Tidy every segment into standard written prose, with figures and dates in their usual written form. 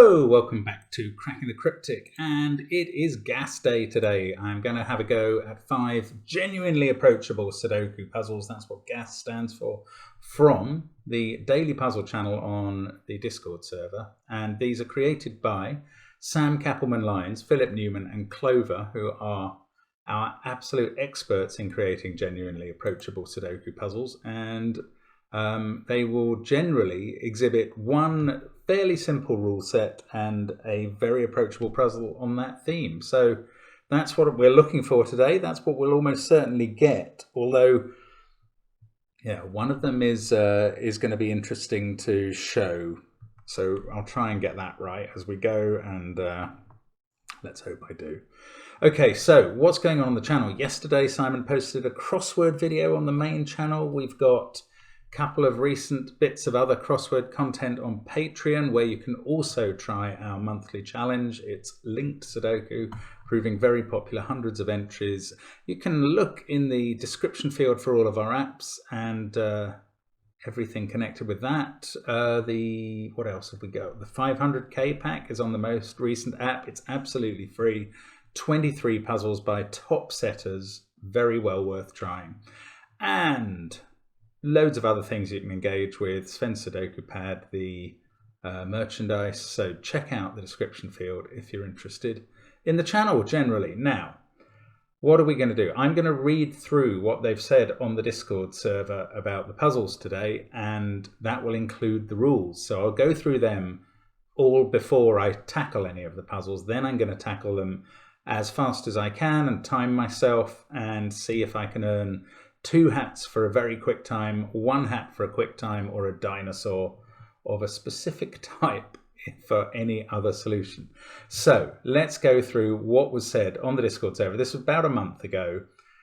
Hello, welcome back to Cracking the Cryptic, and it is gas day today. I'm going to have a go at 5 genuinely approachable Sudoku puzzles. That's what gas stands for, from the Daily Puzzle channel on the Discord server. And these are created by Sam Kappelman-Lyons, Philip Newman and Clover, who are our absolute experts in creating genuinely approachable Sudoku puzzles. And they will generally exhibit one fairly simple rule set and a very approachable puzzle on that theme. So that's what we're looking for today. That's what we'll almost certainly get. Although, yeah, one of them is going to be interesting to show. So I'll try and get that right as we go, and let's hope I do. Okay, so what's going on the channel? Yesterday, Simon posted a crossword video on the main channel. We've got couple of recent bits of other crossword content on Patreon, where you can also try our monthly challenge. It's linked Sudoku, proving very popular, hundreds of entries. You can look in the description field for all of our apps and everything connected with that. What else have we got? The 500k pack is on the most recent app. It's absolutely free. 23 puzzles by top setters, very well worth trying. And loads of other things you can engage with. Sven's Sudoku Pad, the merchandise. So check out the description field if you're interested in the channel generally. Now, what are we going to do? I'm going to read through what they've said on the Discord server about the puzzles today, and that will include the rules. So I'll go through them all before I tackle any of the puzzles. Then I'm going to tackle them as fast as I can and time myself and see if I can earn 2 hats for a very quick time, 1 hat for a quick time, or a dinosaur of a specific type for any other solution. So let's go through what was said on the Discord server. This was about a month ago.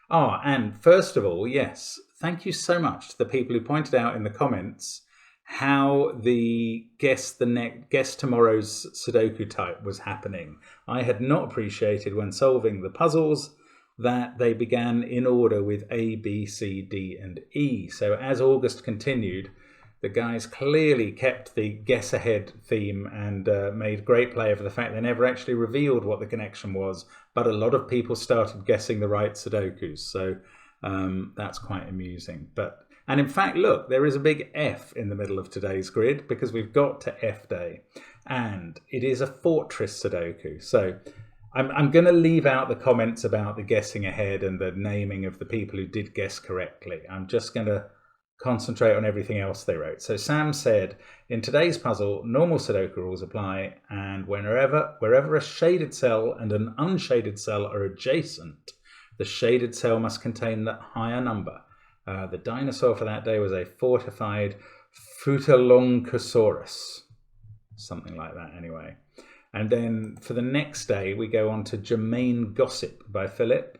And first of all, yes, thank you so much to the people who pointed out in the comments how the guess tomorrow's Sudoku type was happening. I had not appreciated when solving the puzzles that they began in order with A, B, C, D, and E. So as August continued, the guys clearly kept the guess ahead theme and made great play of the fact they never actually revealed what the connection was, but a lot of people started guessing the right Sudokus. So that's quite amusing. And in fact, look, there is a big F in the middle of today's grid because we've got to F day, and it is a fortress Sudoku. So I'm going to leave out the comments about the guessing ahead and the naming of the people who did guess correctly. I'm just going to concentrate on everything else they wrote. So Sam said, in today's puzzle, normal Sudoku rules apply, and wherever a shaded cell and an unshaded cell are adjacent, the shaded cell must contain the higher number. The dinosaur for that day was a fortified Futalognkosaurus. Something like that anyway. And then for the next day, we go on to Germain Gossip by Philip.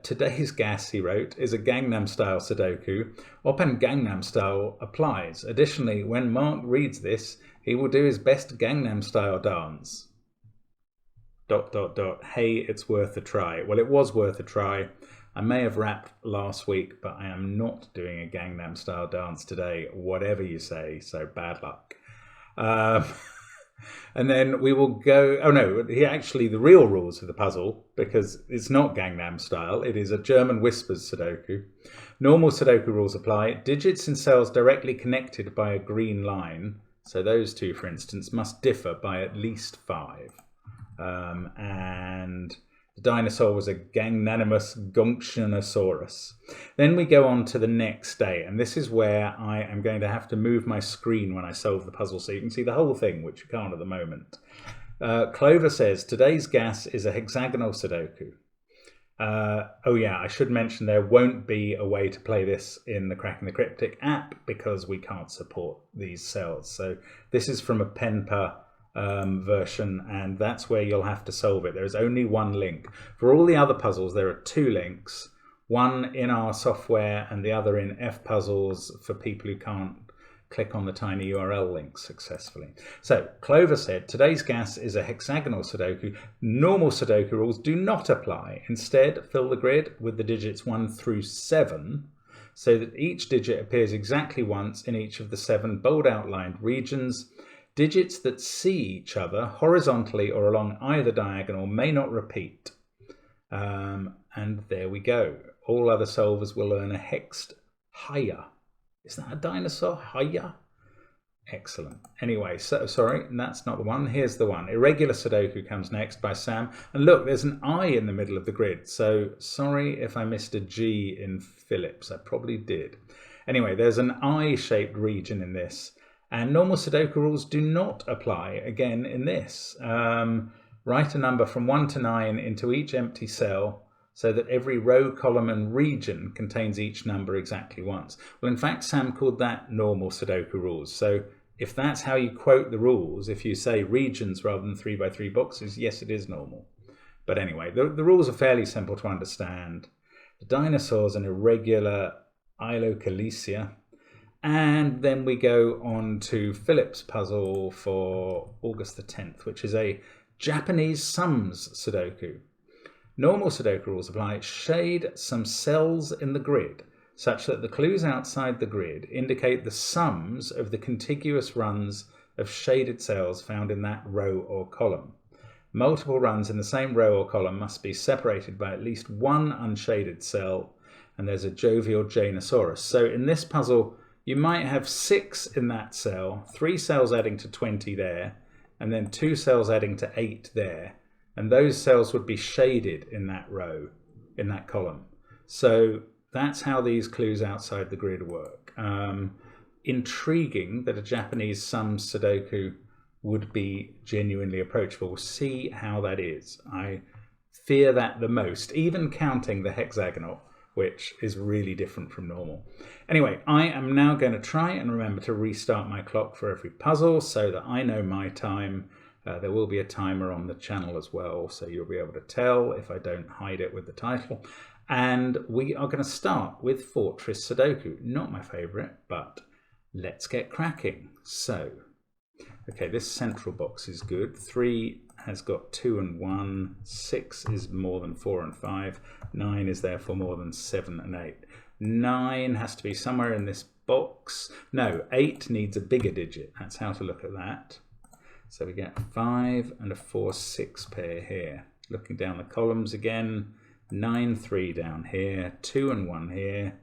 Today's gas, he wrote, is a Gangnam Style Sudoku. Oppan Gangnam Style applies. Additionally, when Mark reads this, he will do his best Gangnam Style dance. ... Hey, it's worth a try. Well, it was worth a try. I may have rapped last week, but I am not doing a Gangnam Style dance today, whatever you say, so bad luck. And then we will go, the real rules of the puzzle, because it's not Gangnam Style, it is a German Whispers Sudoku. Normal Sudoku rules apply. Digits in cells directly connected by a green line, so those two, for instance, must differ by at least 5. And the dinosaur was a Gangnanimous Gonchionosaurus. Then we go on to the next day, and this is where I am going to have to move my screen when I solve the puzzle so you can see the whole thing, which you can't at the moment. Clover says, today's gas is a hexagonal Sudoku. I should mention there won't be a way to play this in the Cracking the Cryptic app because we can't support these cells. So this is from a Penpa version, and that's where you'll have to solve it. There is only one link. For all the other puzzles, there are 2 links, one in our software and the other in FPuzzles for people who can't click on the tiny URL link successfully. So Clover said, today's gas is a hexagonal Sudoku. Normal Sudoku rules do not apply. Instead, fill the grid with the digits 1 through 7 so that each digit appears exactly once in each of the 7 bold outlined regions. Digits that see each other horizontally or along either diagonal may not repeat. And there we go. All other solvers will earn a hexed higher. Is that a dinosaur? Higher? Excellent. Anyway, so sorry, that's not the one. Here's the one. Irregular Sudoku comes next by Sam. And look, there's an I in the middle of the grid. So sorry if I missed a G in Phillips. I probably did. Anyway, there's an I-shaped region in this. And normal Sudoku rules do not apply again in this. Write a number from 1 to 9 into each empty cell so that every row, column and region contains each number exactly once. Well, in fact, Sam called that normal Sudoku rules. So if that's how you quote the rules, if you say regions rather than 3 by 3 boxes, yes, it is normal. But anyway, the rules are fairly simple to understand. The dinosaur's an irregular Ilocalicia. And then we go on to Philip's puzzle for August the 10th, which is a Japanese sums Sudoku. Normal Sudoku rules apply. Shade some cells in the grid such that the clues outside the grid indicate the sums of the contiguous runs of shaded cells found in that row or column. Multiple runs in the same row or column must be separated by at least one unshaded cell, and there's a jovial Janosaurus. So in this puzzle, you might have 6 in that cell, 3 cells adding to 20 there, and then 2 cells adding to 8 there. And those cells would be shaded in that row, in that column. So that's how these clues outside the grid work. Intriguing that a Japanese sums Sudoku would be genuinely approachable. We'll see how that is. I fear that the most, even counting the hexagonal, which is really different from normal. Anyway, I am now going to try and remember to restart my clock for every puzzle so that I know my time. There will be a timer on the channel as well, so you'll be able to tell if I don't hide it with the title. And we are going to start with Fortress Sudoku. Not my favourite, but let's get cracking. So, okay, this central box is good. 3 has got 2 and 1. 6 is more than 4 and 5. 9 is therefore more than 7 and 8. 9 has to be somewhere in this box. No, 8 needs a bigger digit. That's how to look at that. So we get 5 and a 4, 6 pair here. Looking down the columns again, 9, 3 down here, 2 and 1 here.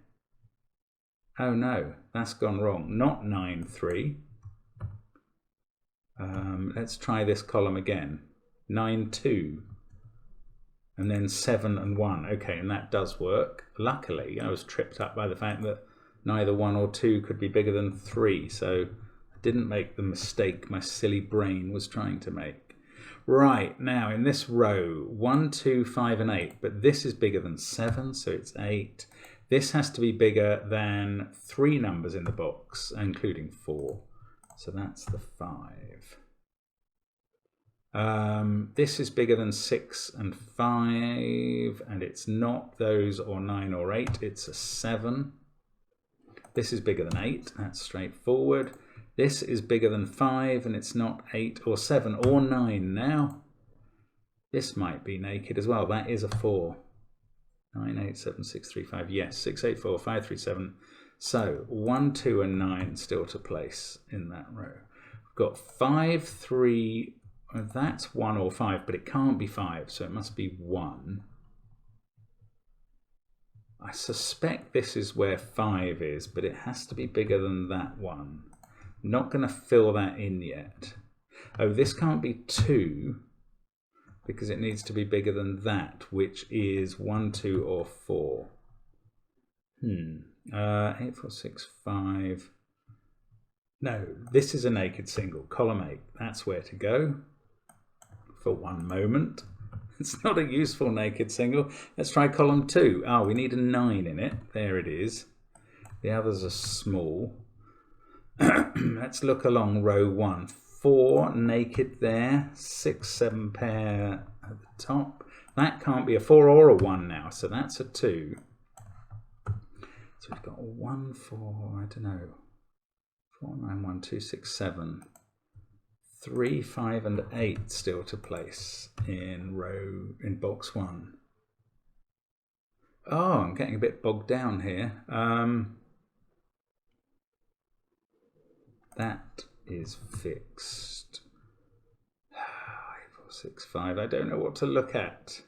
Oh no, that's gone wrong. Not 9, 3. Let's try this column again. 9, 2. And then 7 and 1. Okay, and that does work. Luckily, I was tripped up by the fact that neither 1 or 2 could be bigger than 3. So didn't make the mistake my silly brain was trying to make. Right, now in this row, 1, 2, 5 and 8, but this is bigger than 7, so it's 8. This has to be bigger than 3 numbers in the box, including 4. So that's the 5. This is bigger than 6 and 5, and it's not those or 9 or 8, it's a 7. This is bigger than 8, that's straightforward. This is bigger than 5, and it's not 8 or 7 or 9 now. This might be naked as well. That is a 4. 9, 8, 7, 6, 3, 5. Yes, 6, 8, 4, 5, 3, 7. So 1, 2, and 9 still to place in that row. We've got 5, 3. Well, that's 1 or 5, but it can't be 5, so it must be 1. I suspect this is where 5 is, but it has to be bigger than that one. Not going to fill that in yet. Oh, this can't be 2 because it needs to be bigger than that, which is 1, 2, or 4. 8, 4, 6, 5. No, this is a naked single. Column 8. That's where to go for one moment. It's not a useful naked single. Let's try column 2. Oh, we need a 9 in it. There it is. The others are small. Let's look along row 1. 4 naked there, 6, 7 pair at the top. That can't be a 4 or a 1 now, so that's a 2. So we've got a 1, 4, I don't know. 4, 9, 1, 2, 6, 7. 3, 5, and 8 still to place in box 1. Oh, I'm getting a bit bogged down here. That is fixed. 8, 4, 6, 5. I don't know what to look at.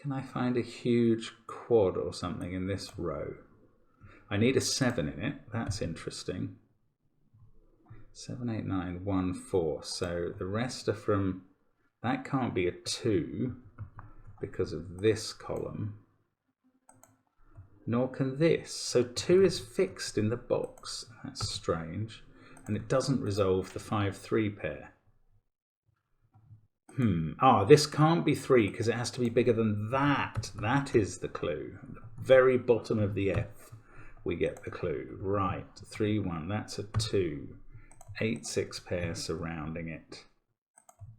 Can I find a huge quad or something in this row? I need a 7 in it. That's interesting. 7, 8, 9, 1, 4. So the rest are from... That can't be a 2 because of this column. Nor can this. So 2 is fixed in the box. That's strange. And it doesn't resolve the 5, 3 pair. This can't be 3 because it has to be bigger than that. That is the clue. At the very bottom of the F, we get the clue. Right, 3, 1, that's a 2. 8, 6 pair surrounding it.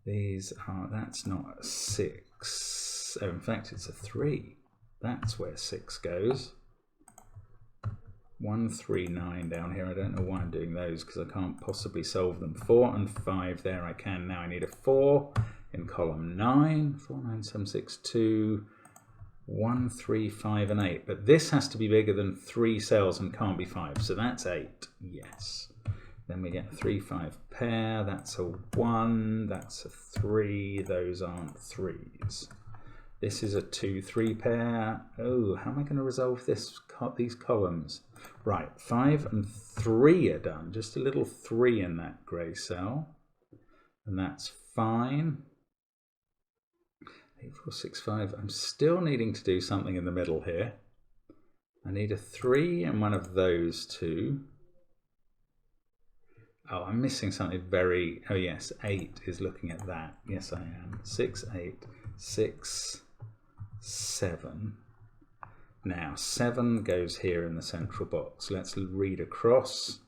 These are, that's not a 6. Oh, in fact, it's a 3. That's where 6 goes. 1, 3, 9 down here. I don't know why I'm doing those because I can't possibly solve them. 4 and 5 there I can. Now I need a 4 in column 9. 4, 9, 7, 6, 2, 1, 3, 5 and 8. But this has to be bigger than 3 cells and can't be 5. So that's 8. Yes. Then we get a 3, 5 pair. That's a 1. That's a 3. Those aren't 3s. This is a 2, 3 pair. Oh, how am I going to resolve these columns? Right, 5 and 3 are done. Just a little 3 in that grey cell. And that's fine. 8, 4, 6, 5. I'm still needing to do something in the middle here. I need a 3 in one of those two. Oh, I'm missing something very... Oh, yes, 8 is looking at that. Yes, I am. 6, 8, 6, 7. Now, 7 goes here in the central box. Let's read across.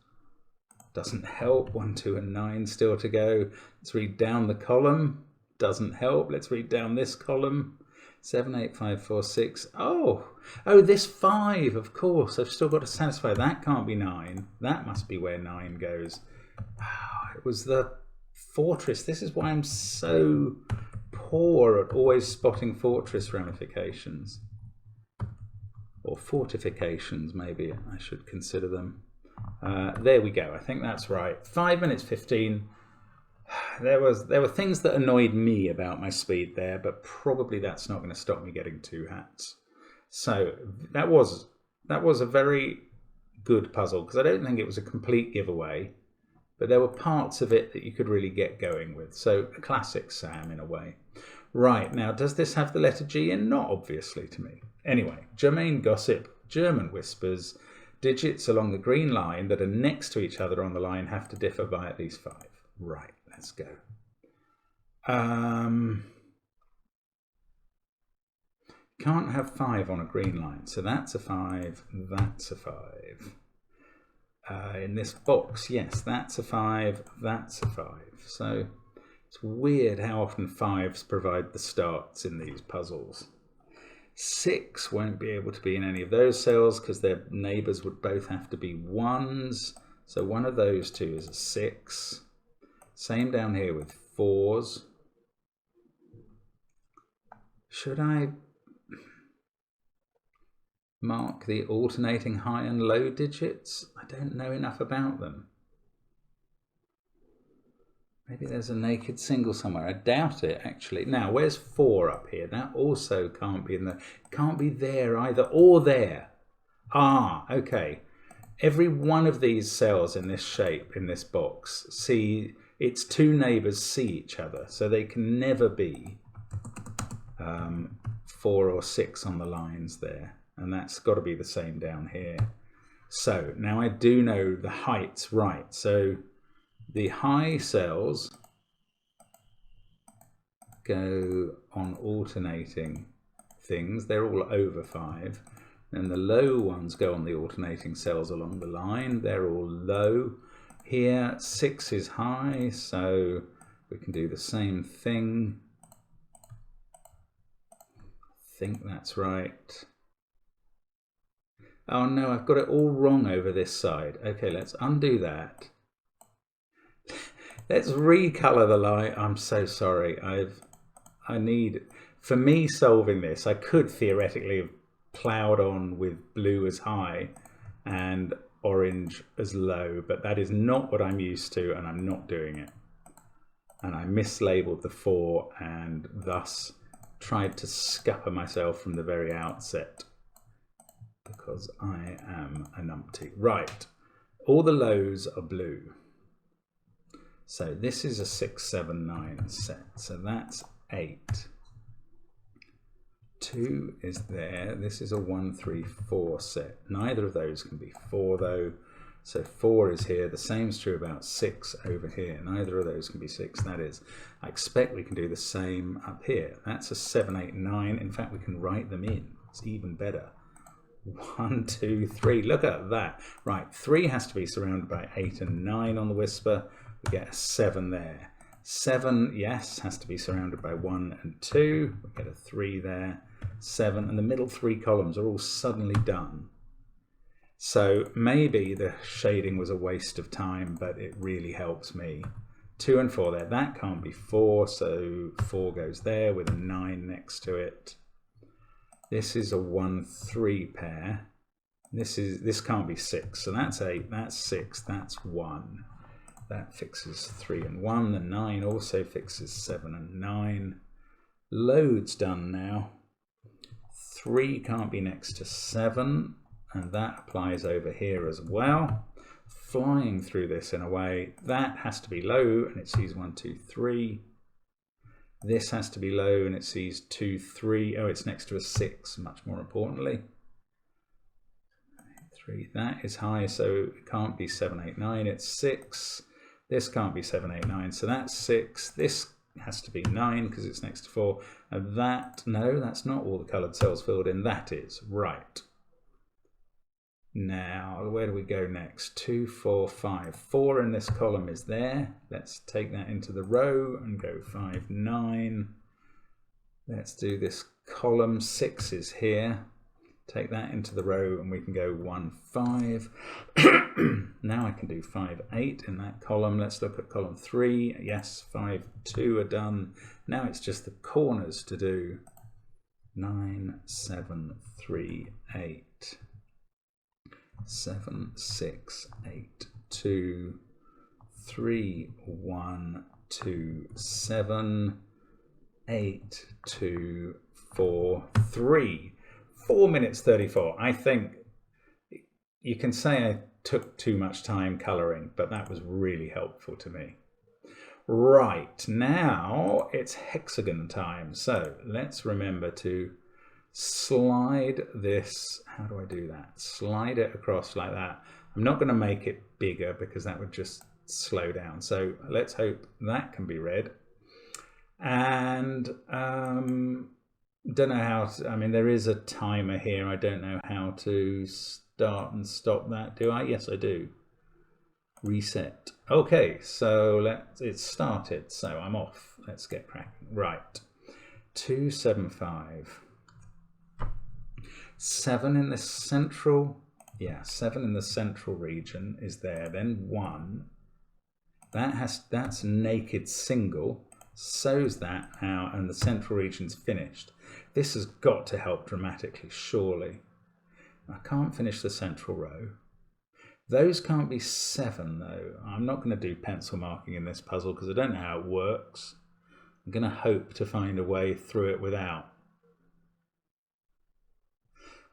Doesn't help. 1, 2, and 9 still to go. Let's read down the column. Doesn't help. Let's read down this column. 7, 8, 5, 4, 6. Oh, this 5, of course. I've still got to satisfy. That can't be 9. That must be where 9 goes. It was the fortress. This is why I'm so poor at always spotting fortress ramifications. Or fortifications, maybe I should consider them. There we go. I think that's right. 5 minutes 15. There were things that annoyed me about my speed there, but probably that's not going to stop me getting 2 hats. So that was a very good puzzle because I don't think it was a complete giveaway, but there were parts of it that you could really get going with. So a classic Sam in a way. Right, now does this have the letter G in? Not obviously to me. Anyway, German gossip, German whispers, digits along the green line that are next to each other on the line have to differ by at least 5. Right, let's go. Can't have 5 on a green line, so that's a 5, that's a 5. In this box, yes, that's a 5, that's a 5. So it's weird how often 5s provide the starts in these puzzles. 6 won't be able to be in any of those cells because their neighbours would both have to be 1s. So one of those two is a 6. Same down here with 4s. Should I mark the alternating high and low digits? I don't know enough about them. Maybe there's a naked single somewhere. I doubt it, actually. Now, where's 4 up here? That also can't be in the... Can't be there either, or there. Ah, okay. Every one of these cells in this shape, in this box, see... Its 2 neighbours see each other, so they can never be 4 or 6 on the lines there. And that's got to be the same down here. So, now I do know the heights right. So... The high cells go on alternating things. They're all over 5. And the low ones go on the alternating cells along the line. They're all low. Here, 6 is high, so we can do the same thing. I think that's right. Oh no, I've got it all wrong over this side. Okay, let's undo that. Let's recolor the line. I'm so sorry. For me solving this, I could theoretically have ploughed on with blue as high, and orange as low, but that is not what I'm used to, and I'm not doing it. And I mislabeled the 4 and thus tried to scupper myself from the very outset because I am a numpty. Right, all the lows are blue. So this is a 6, 7, 9 set. So that's 8. 2 is there. This is a 1, 3, 4 set. Neither of those can be 4 though. So 4 is here. The same is true about 6 over here. Neither of those can be 6. That is, I expect we can do the same up here. That's a 7, 8, 9. In fact, we can write them in. It's even better. 1, 2, 3. Look at that. Right, 3 has to be surrounded by 8 and 9 on the whisper. We get a 7 there. 7, yes, has to be surrounded by 1 and 2. We get a 3 there. 7, and the middle 3 columns are all suddenly done. So maybe the shading was a waste of time, but it really helps me. 2 and 4 there. That can't be 4, so 4 goes there with a 9 next to it. This is a 1, 3 pair. This can't be 6, so that's 8, that's 6, that's 1. That fixes 3 and 1. The 9 also fixes 7 and 9. Loads done now. 3 can't be next to 7, and that applies over here as well. Flying through this in a way, that has to be low, and it sees 1, 2, 3. This has to be low, and it sees 2, 3. Oh, it's next to a 6, much more importantly. 3, that is high, so it can't be 7, 8, 9, it's 6. This can't be 7, 8, 9, so that's 6. This has to be 9 because it's next to 4. And that, no, that's not all the coloured cells filled in. That is, right. Now, where do we go next? 2, 4, 5. 4 in this column is there. Let's take that into the row and go 5, 9. Let's do this column. 6 is here. Take that into the row and we can go 1, 5. Now I can do 5, 8 in that column. Let's look at column 3. Yes, 5, 2 are done. Now it's just the corners to do. 9, 7, 3, 8. 7, 6, 8, 2, 3, 1, 2, 7, 8, 2, 4, 3. 4 minutes 34. I think you can say I took too much time colouring, but that was really helpful to me. Right, now it's hexagon time. So let's remember to slide this. How do I do that? Slide it across like that. I'm not going to make it bigger because that would just slow down. So let's hope that can be read. And don't know how to, I mean, there is a timer here. I don't know how to start and stop that. Do I? Yes, I do. Reset. Okay, so it's started. So I'm off. Let's get cracking. Right. 2, 7, 5. 7 in the central. Yeah, 7 in the central region is there. Then 1. That's naked single. So's that now, and the central region's finished. This has got to help dramatically, surely. I can't finish the central row. Those can't be 7 though. I'm not going to do pencil marking in this puzzle because I don't know how it works. I'm going to hope to find a way through it without.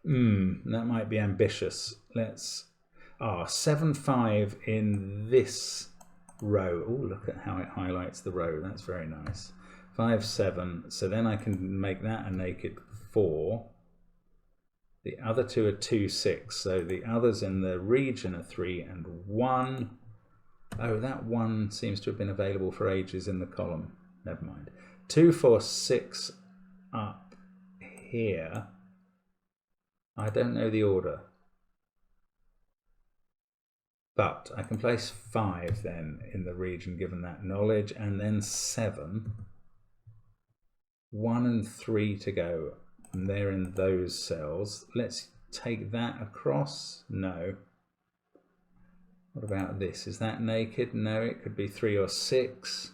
That might be ambitious. Let's 7, 5 in this row. Oh, look at how it highlights the row. That's very nice. 5, 7. So then I can make that a naked 4. The other two are 2, 6. So the others in the region are 3 and 1. Oh, that 1 seems to have been available for ages in the column. Never mind. 2, 4, 6 up here. I don't know the order. But I can place 5 then in the region given that knowledge, and then 7. 1 and 3 to go, and they're in those cells. Let's take that across. No. What about this? Is that naked? No, it could be 3 or 6.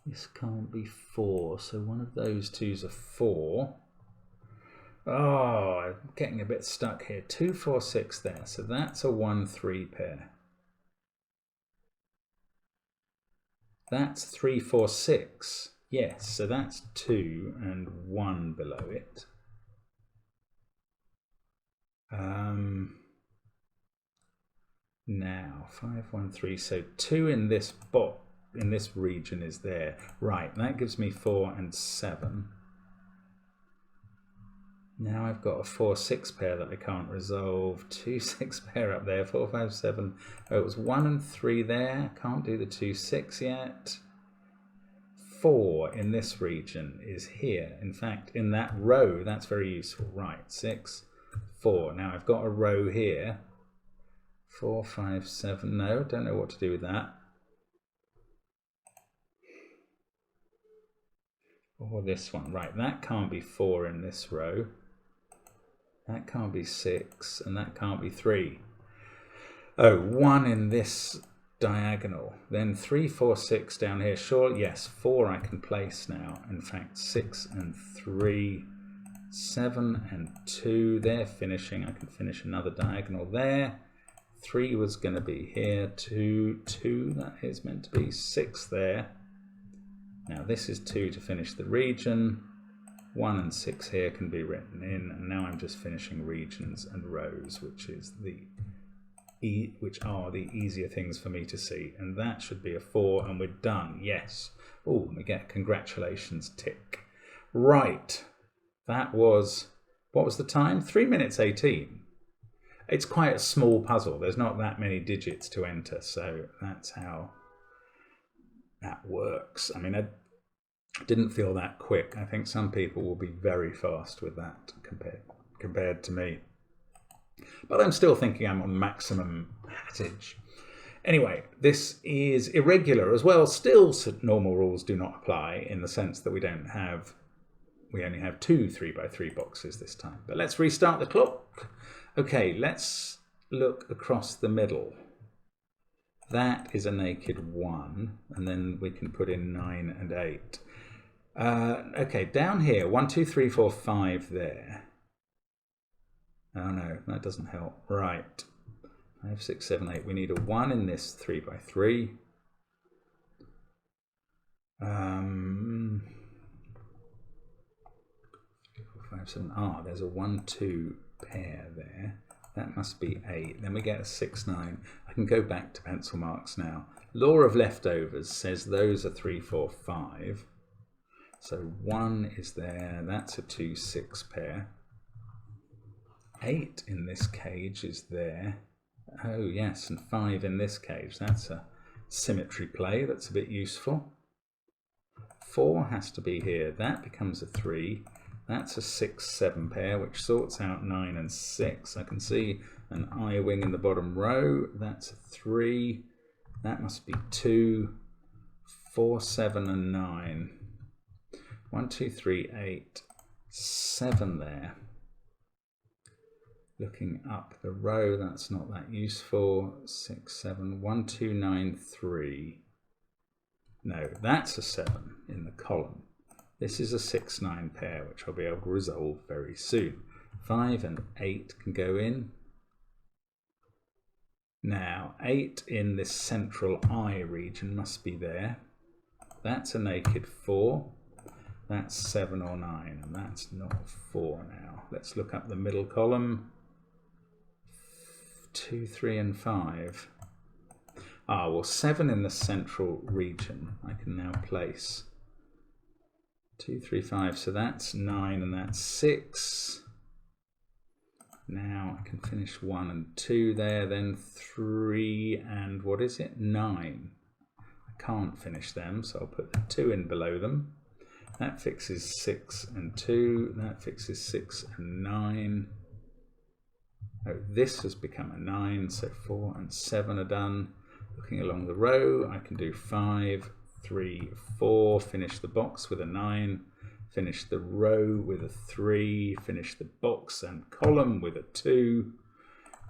This can't be 4, so one of those two's a 4. Oh, I'm getting a bit stuck here. 2, 4, 6 there. So that's a 1, 3 pair. That's 3, 4, 6. Yes, so that's 2 and 1 below it. Now 5, 1, 3. So 2 in this box, in this region is there. Right, that gives me 4 and 7. Now I've got a 4, 6 pair that I can't resolve. 2, 6 pair up there. 4, 5, 7. Oh, it was 1 and 3 there. Can't do the 2, 6 yet. 4 in this region is here. In fact, in that row, that's very useful. Right, 6, 4. Now I've got a row here. 4, 5, 7. No, don't know what to do with that. Or this one. Right, that can't be 4 in this row. That can't be 6, and that can't be 3. Oh, 1 in this diagonal. Then 3, 4, 6 down here. Sure, yes, 4 I can place now. In fact, 6 and 3, 7 and 2. They're finishing. I can finish another diagonal there. 3 was going to be here. 2, 2, that is meant to be 6 there. Now this is 2 to finish the region. 1 and 6 here can be written in, and now I'm just finishing regions and rows, which are the easier things for me to see. And that should be a 4, and we're done. Yes. Oh, we get congratulations tick. Right. That was, what was the time? 3 minutes 18. It's quite a small puzzle. There's not that many digits to enter, so that's how that works. I mean, I didn't feel that quick. I think some people will be very fast with that compared to me. But I'm still thinking I'm on maximum hattage. Anyway, this is irregular as well. Still, normal rules do not apply in the sense that we only have 2 3x3 boxes this time. But let's restart the clock. Okay, let's look across the middle. That is a naked 1, and then we can put in 9 and 8. Okay, down here, 1, 2, 3, 4, 5 there. Oh no, that doesn't help. Right, 5, 6, 7, 8. We need a 1 in this 3x3. 3, 4, 5, 7. Ah, there's a 1, 2 pair there. That must be 8. Then we get a 6, 9. I can go back to pencil marks now. Law of leftovers says those are 3, 4, 5. So 1 is there. That's a 2, 6 pair. 8 in this cage is there. Oh yes, and 5 in this cage. That's a symmetry play. That's a bit useful. 4 has to be here. That becomes a 3. That's a 6, 7 pair, which sorts out 9 and 6. I can see an I wing in the bottom row. That's a 3. That must be 2, 4, 7 and 9. 1, 2, 3, 8, 7 there. Looking up the row, that's not that useful. 6, 7, 1, 2, 9, 3. No, that's a 7 in the column. This is a 6, 9 pair, which I'll be able to resolve very soon. 5 and 8 can go in. Now, 8 in this central I region must be there. That's a naked 4. That's 7 or 9, and that's not 4 now. Let's look up the middle column. 2, 3, and 5. Ah, well, 7 in the central region I can now place. 2, 3, 5, so that's 9 and that's 6. Now I can finish 1 and 2 there, then 3 and what is it? 9. I can't finish them, so I'll put the 2 in below them. That fixes 6 and 2. That fixes 6 and 9. Oh, this has become a 9, so 4 and 7 are done. Looking along the row, I can do 5, 3, 4, finish the box with a 9, finish the row with a 3, finish the box and column with a 2.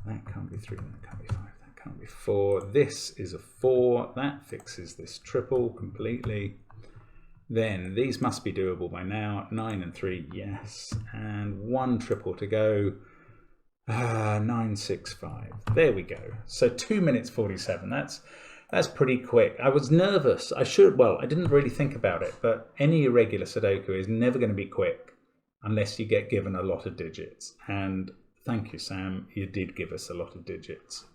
That can't be 3, that can't be 5, that can't be 4. This is a 4, that fixes this triple completely. then these must be doable by now. 9 and 3, yes. And 1 triple to go. 9, 6, 5. There we go. So 2 minutes 47. That's pretty quick. I was nervous. I didn't really think about it, but any irregular Sudoku is never going to be quick unless you get given a lot of digits. And thank you, Sam. You did give us a lot of digits.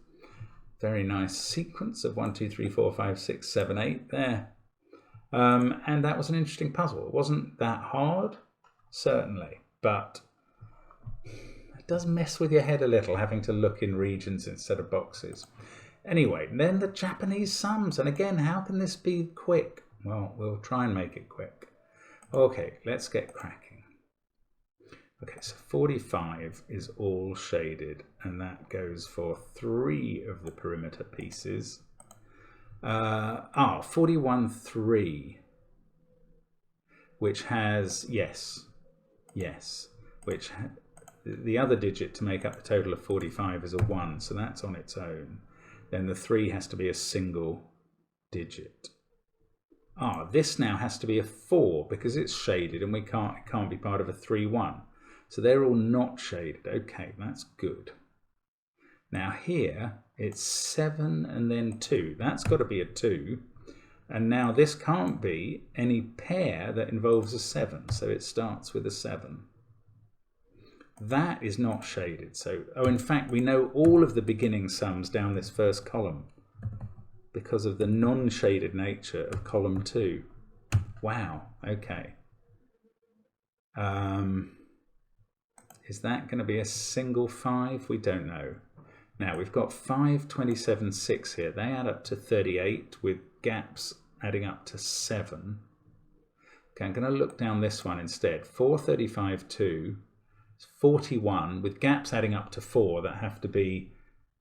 Very nice sequence of 1, 2, 3, 4, 5, 6, 7, 8 there. And that was an interesting puzzle. It wasn't that hard, certainly, but it does mess with your head a little having to look in regions instead of boxes. Anyway, then the Japanese sums. And again, how can this be quick? Well, we'll try and make it quick. Okay, let's get cracking. Okay, so 45 is all shaded, and that goes for 3 of the perimeter pieces. 41, 3, which has, yes, which the other digit to make up the total of 45 is a 1, so that's on its own. Then the 3 has to be a single digit. This now has to be a 4 because it's shaded, and it can't be part of a 3, 1. So they're all not shaded. Okay, that's good. Now here it's 7 and then 2. That's got to be a 2. And now this can't be any pair that involves a 7. So it starts with a 7. That is not shaded. So, in fact, we know all of the beginning sums down this first column because of the non-shaded nature of column 2. Wow, okay. Is that going to be a single 5? We don't know. Now we've got 5, 27, 6 here. They add up to 38 with gaps adding up to 7. Okay, I'm going to look down this one instead. 4, 35, 2. 41 with gaps adding up to 4 that have to be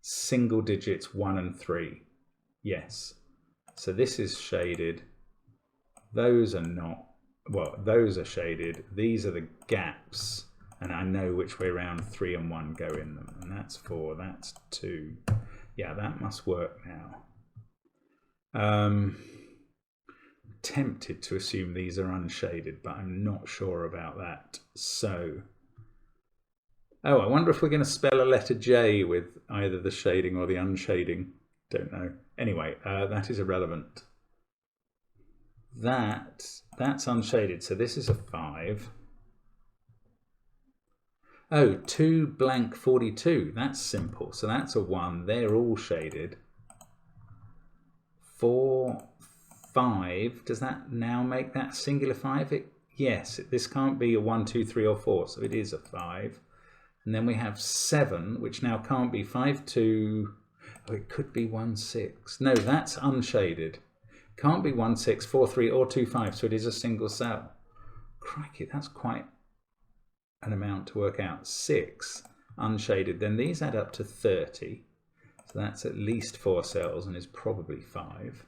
single digits 1 and 3. Yes. So this is shaded. Those are not. Well, those are shaded. These are the gaps. And I know which way around 3 and 1 go in them. And that's 4, that's 2. Yeah, that must work now. Tempted to assume these are unshaded, but I'm not sure about that. So, I wonder if we're going to spell a letter J with either the shading or the unshading. Don't know. Anyway, that is irrelevant. That's unshaded, so this is a 5. 2 blank 42, that's simple. So that's a 1, they're all shaded. 4, 5, does that now make that singular 5? Yes, this can't be a 1, 2, 3 or 4, so it is a 5. And then we have 7, which now can't be 5, 2, it could be 1, 6. No, that's unshaded. Can't be 1, 6, 4, 3 or 2, 5, so it is a single cell. Crikey, that's quite an amount to work out. 6 unshaded, then these add up to 30, so that's at least 4 cells and is probably 5.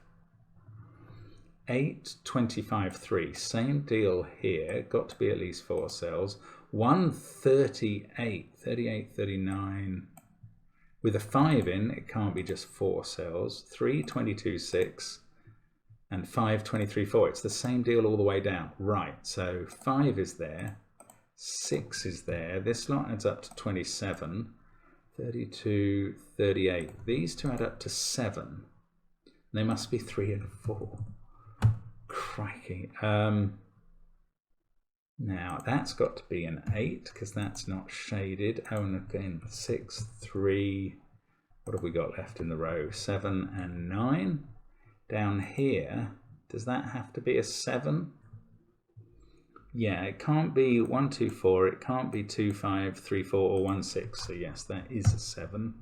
8, 25, 3, same deal here, got to be at least 4 cells. 1, 38, 38, 39, with a 5 in, it can't be just 4 cells. 3, 22, 6, and 5, 23, 4, it's the same deal all the way down. Right, so 5 is there. 6 is there. This lot adds up to 27, 32, 38. These two add up to 7. They must be 3 and 4. Crikey. Now that's got to be an 8 because that's not shaded. And again, 6, 3. What have we got left in the row? 7 and 9. Down here, does that have to be a 7? Yeah, it can't be 1, 2, 4, it can't be 2, 5, 3, 4, or 1, 6. So yes, that is a 7.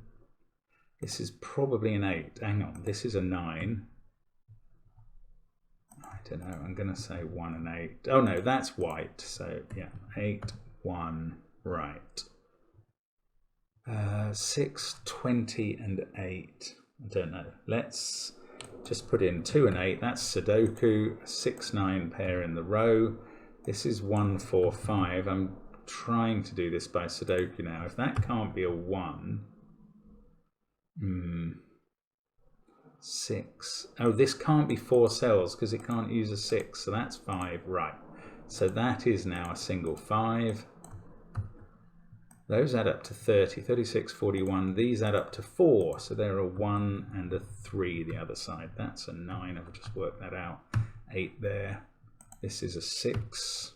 This is probably an 8. Hang on, this is a 9. I don't know, I'm going to say 1 and 8. Oh no, that's white. So yeah, 8, 1, right. 6, 20, and 8. I don't know. Let's just put in 2 and 8. That's Sudoku. 6, 9 pair in the row. This is 1, 4, 5. I'm trying to do this by Sudoku now. If that can't be a 1, 6. Oh, this can't be 4 cells because it can't use a 6, so that's 5, right. So that is now a single 5. Those add up to 30, 36, 41. These add up to 4, so there are 1 and a 3 the other side. That's a 9, I've just worked that out. 8 there. This is a 6.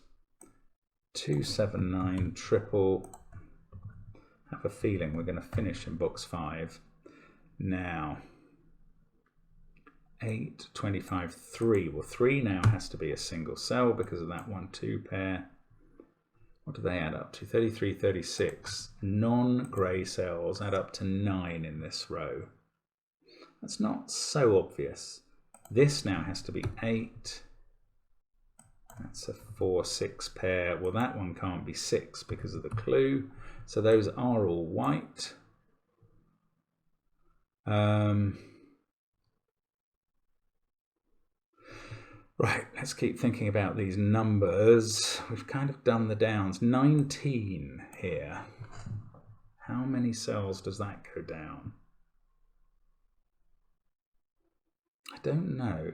2, 7, 9, triple. I have a feeling we're going to finish in box 5. Now, 8, 25, 3. Well, 3 now has to be a single cell because of that 1, 2 pair. What do they add up to? 33, 36. Non-grey cells add up to 9 in this row. That's not so obvious. This now has to be 8. That's a 4, 6 pair. Well, that one can't be 6 because of the clue. So those are all white. Right, let's keep thinking about these numbers. We've kind of done the downs. 19 here. How many cells does that go down? I don't know.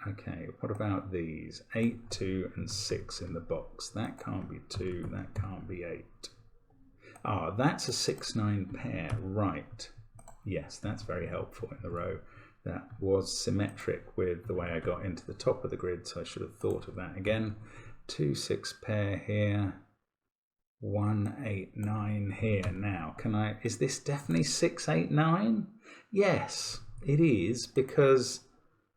Okay, what about these? 8, 2, and 6 in the box. That can't be 2, that can't be 8. Ah, that's a 6, 9 pair, right. Yes, that's very helpful in the row. That was symmetric with the way I got into the top of the grid, so I should have thought of that again. 2, 6 pair here. 1, 8, 9 here. Now, is this definitely 6, 8, 9? Yes, it is, because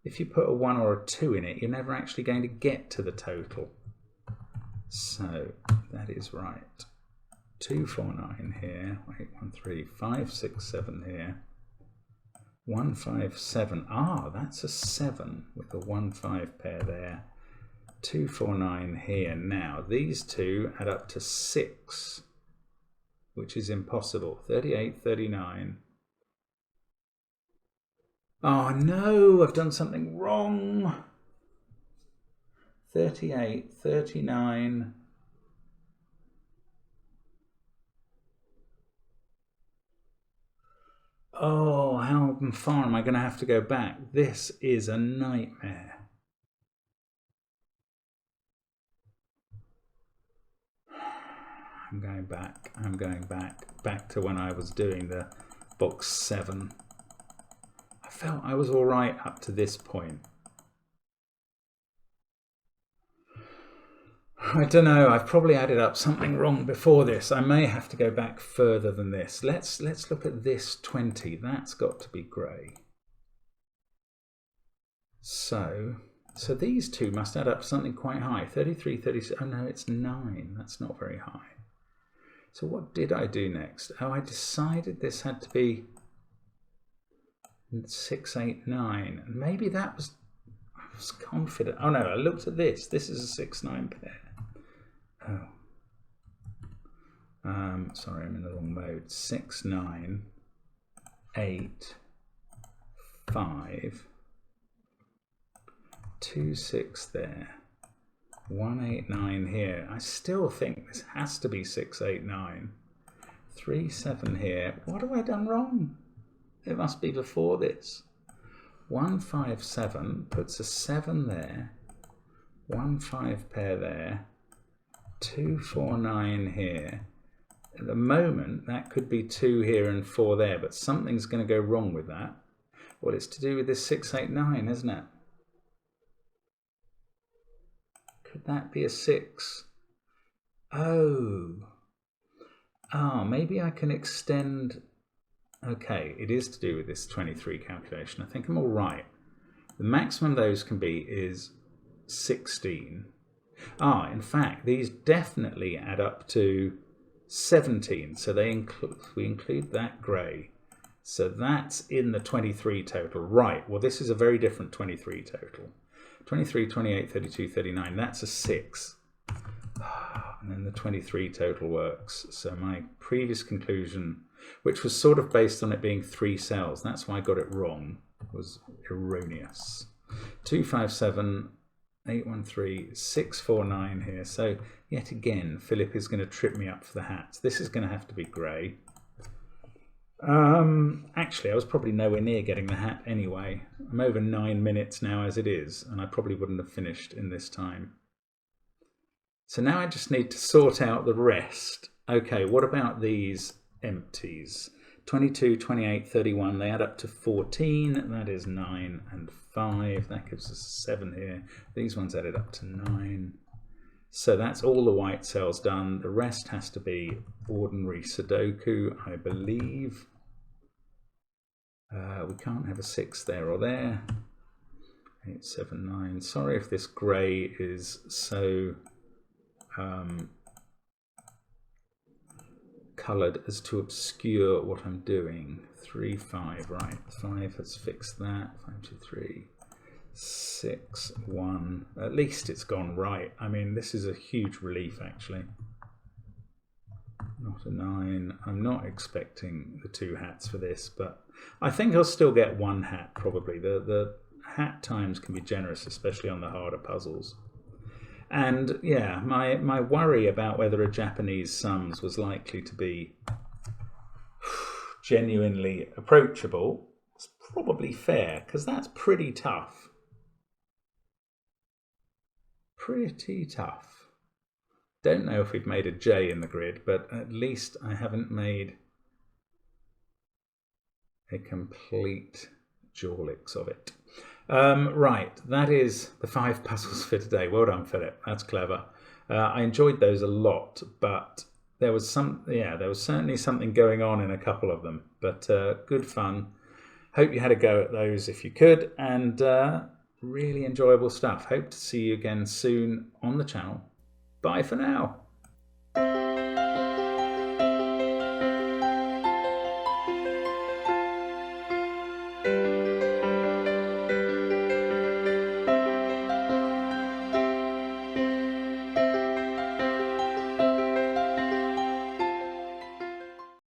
if you put a 1 or a 2 in it, you're never actually going to get to the total. So that is right. 2, 4, 9 here. 8, 1, 3, 5, 6, 7 here. 1, 5, 7. Ah, that's a 7 with a 1, 5 pair there. 2, 4, 9 here. Now, these two add up to 6, which is impossible. 38, 39. Oh no, I've done something wrong. 38, 39. Oh, how far am I going to have to go back? This is a nightmare. I'm going back to when I was doing the box 7. I felt I was all right up to this point. I don't know, I've probably added up something wrong before this. I may have to go back further than this. Let's look at this 20. That's got to be grey. So these two must add up to something quite high. 33, 36. Oh no, it's 9. That's not very high. So what did I do next? Oh, I decided this had to be 6, 8, 9. And maybe that was, I was confident. Oh no, I looked at this. This is a 6, 9 pair. Oh. Sorry, I'm in the wrong mode. 6, 9, 8, 5, 2, 6 there. 1, 8, 9 here. I still think this has to be 6, 8, 9. 3, 7 here. What have I done wrong? It must be before this. 1, 5, 7 puts a 7 there. 1, 5 pair there. 2, 4, 9 here. At the moment, that could be 2 here and 4 there, but something's going to go wrong with that. Well, it's to do with this 6, 8, 9, isn't it? Could that be a 6? Oh. Ah, maybe I can extend. Okay, it is to do with this 23 calculation. I think I'm all right. The maximum those can be is 16. Ah, in fact, these definitely add up to 17. So we include that grey. So that's in the 23 total. Right, well, this is a very different 23 total. 23, 28, 32, 39, that's a 6. And then the 23 total works. So my previous conclusion, which was sort of based on it being 3 cells, that's why I got it wrong, was erroneous. 2, 5, 7, 8, 1, 3, 6, 4, 9 here. So yet again, Philip is going to trip me up for the hats. This is going to have to be grey. Actually, I was probably nowhere near getting the hat anyway. I'm over 9 minutes now as it is, and I probably wouldn't have finished in this time. So now I just need to sort out the rest. Okay, what about these empties? 22, 28, 31, they add up to 14. That is 9 and 5. That gives us 7 here. These ones added up to 9. So that's all the white cells done. The rest has to be ordinary Sudoku, I believe. We can't have a 6 there or there. 8, 7, 9. Sorry if this grey is so coloured as to obscure what I'm doing. 3, 5, right. 5, let's fix that. 5, 2, 3. 6, 1. At least it's gone right. I mean, this is a huge relief, actually. Not a 9. I'm not expecting the 2 hats for this, but I think I'll still get 1 hat, probably. The hat times can be generous, especially on the harder puzzles. And yeah, my worry about whether a Japanese sums was likely to be genuinely approachable is probably fair, because that's pretty tough. Pretty tough. Don't know if we've made a J in the grid, but at least I haven't made a complete jawlix of it. Right, that is the 5 puzzles for today. Well done, Philip. That's clever. I enjoyed those a lot, but there was certainly something going on in a couple of them. But good fun. Hope you had a go at those if you could, and really enjoyable stuff. Hope to see you again soon on the channel. Bye for now.